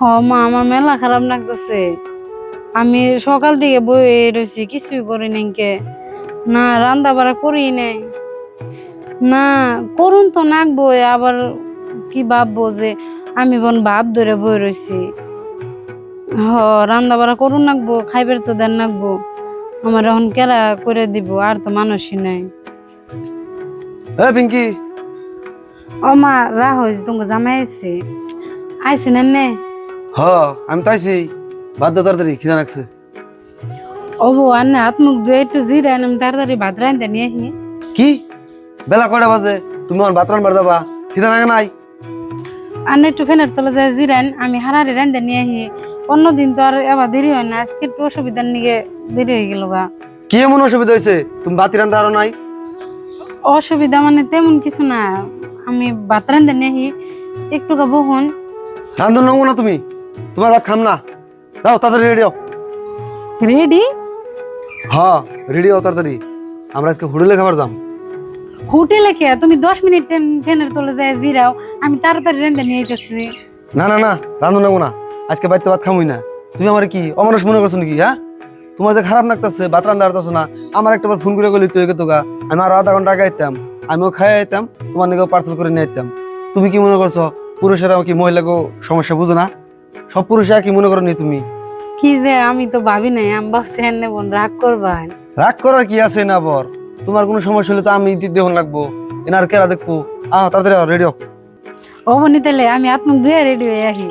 মা আমার মেলা খারাপ লাগতেছে। আমি সকাল থেকে বয়ে রয়েছি, কিছুই করি নাই কে। না রান্না বাড়া করি নাই। না করুন তো নাকবো, আবার কি ভাববো যে আমি বোন ভাব ধরে বয়ে রয়েছি। রান্না বাড়া করুন নাকবো, খাইবার তো দেন নাকবো। আমার এখন কেরা করে দিব, আর তো মানুষই নাই। পিঙ্কি। ও মা রাহ হয়েছে, তোমাকে জামাই আইছে। আইছে না নে? হ, আমি তাইছি। বাদ দে তাড়াতাড়ি, খিদা লাগছে। ও বউ আর না, হাত মুখ ধুয়ে একটু জিরান, আমি তাড়াতাড়ি ভাত রান্ধতে নিয়ে আসি। কি বেলা কয়টা বাজে? তুমি আমার ভাত রান্নার যাবা? খিদা লাগে নাই? আর না একটু ফ্যানের তলে যায় জিরান, আমি হারাহারি রান্ধতে নিয়ে আসি। অন্যদিন তো আর এবার দেরি হয় না, আজকে একটু অসুবিধার নিয়ে দেরি হয়ে গেল গা। কি এমন অসুবিধা হয়েছে? তুমি ভাত রান্না আরো নাই? অসুবিধা মানে তেমন কিছু না, আমি ভাত রান্ধতে নিয়ে আসি, একটু গা বহুন। রান্ধন নামবো না তুমি? তোমার ভাত খাম না। যাও তাড়াতাড়ি রেডি হও। রেডি? হ্যাঁ, রেডি হও তাড়াতাড়ি। আমরা আজকে হোটেলে খাবার যাম। হোটেলে কে? তুমি 10 মিনিট ফ্যানের তলে যায় জিরাও, আমি তাড়াতাড়ি রান্ধতে নিয়ে আইতেছি। না না না, রান্ধন নামবো না। আজকে বাড়িতে ভাত খামই না। তুমি আমার কি অমানুষ মনে করছো নাকি? হ্যাঁ, তোমার যে খারাপ লাগতেছে, ভাত রান্ধা পারতেছো না, আমার একটা ফোন করে গেলি তুই তো গা, আমি আরো আধা ঘন্টা আগে আইতাম। আমিও খাই আইতাম, তোমার নাকি পার্সেল করে নিয়ে আইতাম। তুমি কি মনে করছো পুরুষেরা কি মহিলাকে সমস্যা বুঝো না? সব পুরুষরা কি মনে করো নি তুমি? কি যে আমি তো ভাবি নাই, আমি ভাবছি এনে বোন রাগ করবা। রাগ করার কি আছে না বর? তোমার কোনো সমস্যা হলে তো আমি দেখুন লাগবো, এনার কেরা দেখবো। তাড়াতাড়ি রেডি হও। ও বনি তাহলে আমি হাত মুখ ধুয়ে রেডি হয়ে আসি।